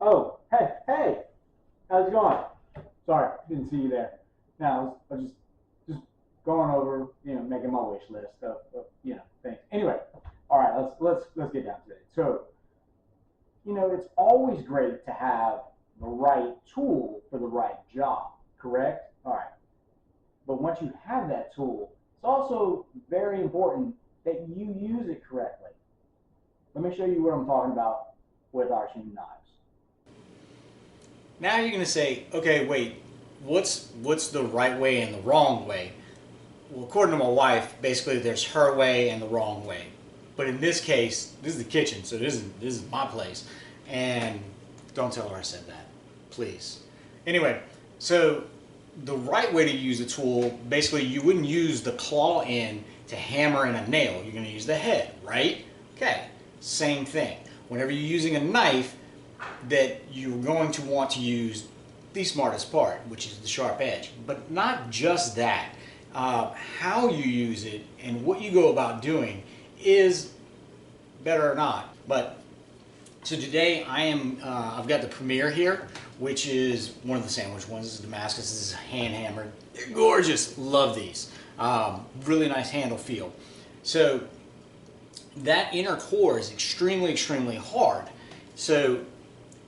Oh, hey, how's it going? Sorry, didn't see you there. Now, I was just going over, making my wish list of things. Anyway, all right, let's get down to it. So, it's always great to have the right tool for the right job, correct? All right. But once you have that tool, it's also very important that you use it correctly. Let me show you what I'm talking about with our Shun knives. Now you're gonna say, okay, wait, what's the right way and the wrong way? Well, according to my wife, basically there's her way and the wrong way. But in this case, this is the kitchen, so this is my place, and don't tell her I said that, please. Anyway, so the right way to use a tool, basically you wouldn't use the claw end to hammer in a nail. You're going to use the head, right? Okay, same thing. Whenever you're using a knife, that you're going to want to use the smartest part, which is the sharp edge. But not just that. How you use it and what you go about doing is better or not. But so today I've got the Premier here, which is one of the sandwich ones. This is Damascus. This is hand hammered. They're gorgeous. Love these. Really nice handle feel. So that inner core is extremely hard. So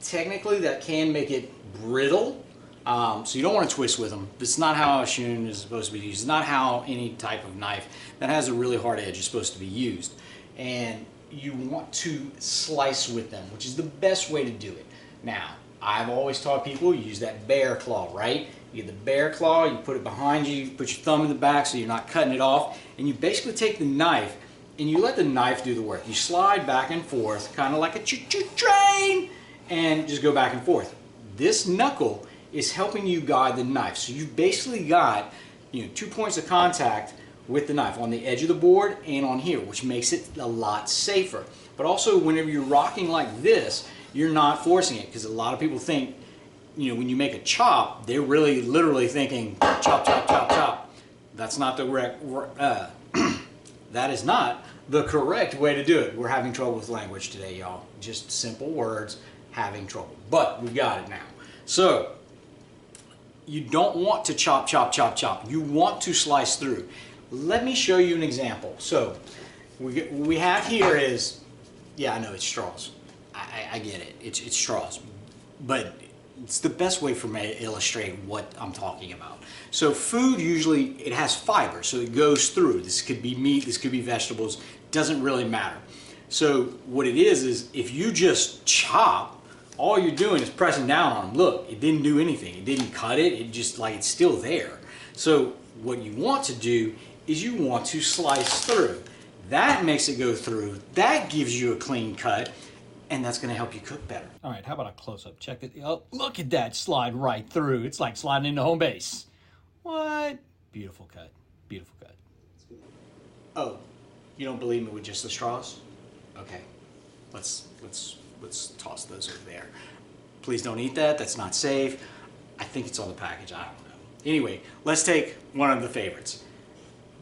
technically that can make it brittle. So you don't want to twist with them. This is not how a Shun is supposed to be used. It's not how any type of knife that has a really hard edge is supposed to be used. And you want to slice with them, which is the best way to do it. Now, I've always taught people use that bear claw, right? You get the bear claw, you put it behind you put your thumb in the back so you're not cutting it off, and you basically take the knife and you let the knife do the work. You slide back and forth, kind of like a choo-choo train, and just go back and forth. This knuckle is helping you guide the knife. So you've basically got 2 points of contact with the knife on the edge of the board and on here, which makes it a lot safer. But also whenever you're rocking like this, you're not forcing it, because a lot of people think, when you make a chop, they're really literally thinking chop, chop, chop, chop. That's not the that is not the correct way to do it. We're having trouble with language today, y'all. Just simple words, having trouble. But we've got it now. So you don't want to chop, chop, chop, chop. You want to slice through. Let me show you an example. So what we have here is, yeah, I know it's straws. I get it. It's straws. But it's the best way for me to illustrate what I'm talking about. So food usually, it has fiber, so it goes through. This could be meat, this could be vegetables, doesn't really matter. So what it is if you just chop, all you're doing is pressing down on them. Look, it didn't do anything. It didn't cut it. It just, like, it's still there. So what you want to do is you want to slice through. That makes it go through. That gives you a clean cut, and that's going to help you cook better. All right, how about a close-up? Check it. Oh, look at that slide right through. It's like sliding into home base. What? Beautiful cut. Beautiful cut. Oh, you don't believe me with just the straws? Okay, let's toss those over there. Please don't eat that. That's not safe. I think it's on the package. I don't know. Anyway, let's take one of the favorites,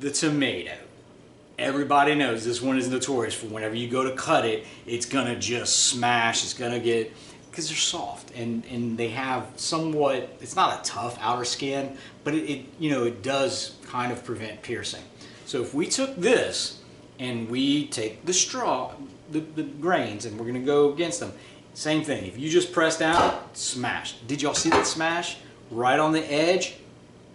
the tomato. Everybody knows this one is notorious for whenever you go to cut it, it's gonna just smash. It's gonna get, because they're soft and they have somewhat, it's not a tough outer skin, but it does kind of prevent piercing. So if we took this and we take the straw, the grains, and we're gonna go against them, same thing. If you just press down, smash. Did y'all see that smash right on the edge?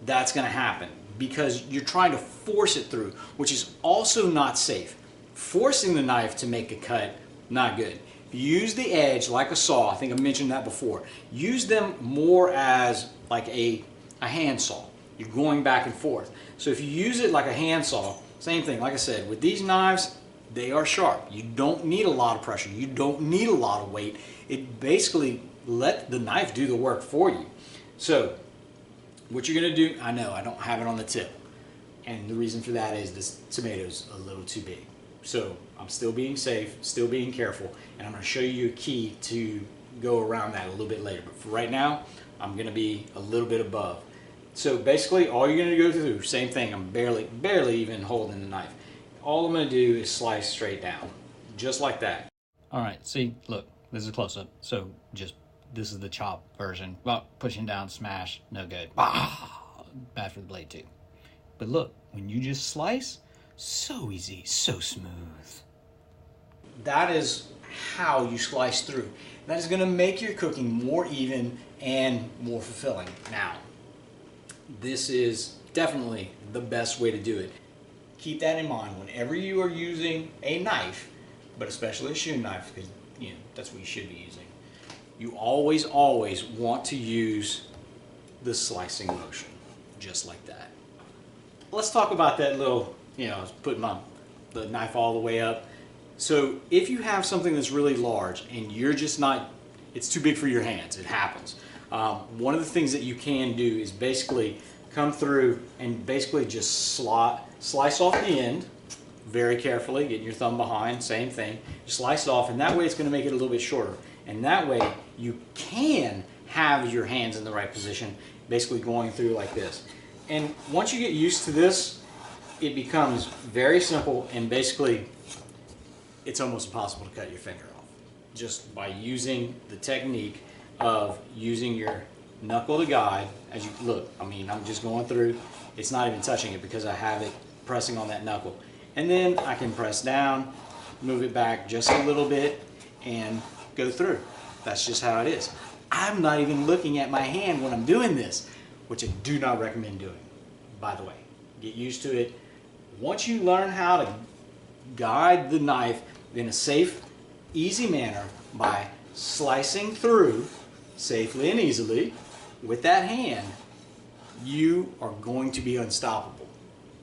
That's gonna happen because you're trying to force it through, which is also not safe. Forcing the knife to make a cut, not good. Use the edge like a saw. I think I mentioned that before. Use them more as like a hand saw. You're going back and forth. So if you use it like a hand saw, same thing. Like I said, with these knives, they are sharp. You don't need a lot of pressure. You don't need a lot of weight. It basically let the knife do the work for you. So what you're gonna do, I know I don't have it on the tip. And the reason for that is this tomato's a little too big. So I'm still being safe, still being careful, and I'm gonna show you a key to go around that a little bit later. But for right now, I'm gonna be a little bit above. So basically all you're gonna go through, same thing, I'm barely even holding the knife. All I'm gonna do is slice straight down, just like that. All right, see, look, this is a close-up. So just This is the chop version. Well, pushing down, smash, no good. Ah, bad for the blade too. But look, when you just slice, so easy, so smooth. That is how you slice through. That is going to make your cooking more even and more fulfilling. Now, this is definitely the best way to do it. Keep that in mind whenever you are using a knife, but especially a Shun knife, because that's what you should be using. You always want to use the slicing motion, just like that. Let's talk about that little, I was putting the knife all the way up. So if you have something that's really large and you're just not, it's too big for your hands, it happens. One of the things that you can do is basically come through and basically just slice off the end very carefully, getting your thumb behind, same thing. Slice it off, and that way it's going to make it a little bit shorter. And that way you can have your hands in the right position, basically going through like this. And once you get used to this, it becomes very simple, and basically it's almost impossible to cut your finger off just by using the technique of using your knuckle to guide. As you look, I'm just going through, it's not even touching it because I have it pressing on that knuckle. And then I can press down, move it back just a little bit, and go through. That's just how it is. I'm not even looking at my hand when I'm doing this, which I do not recommend doing, by the way. Get used to it. Once you learn how to guide the knife in a safe, easy manner by slicing through safely and easily with that hand, you are going to be unstoppable.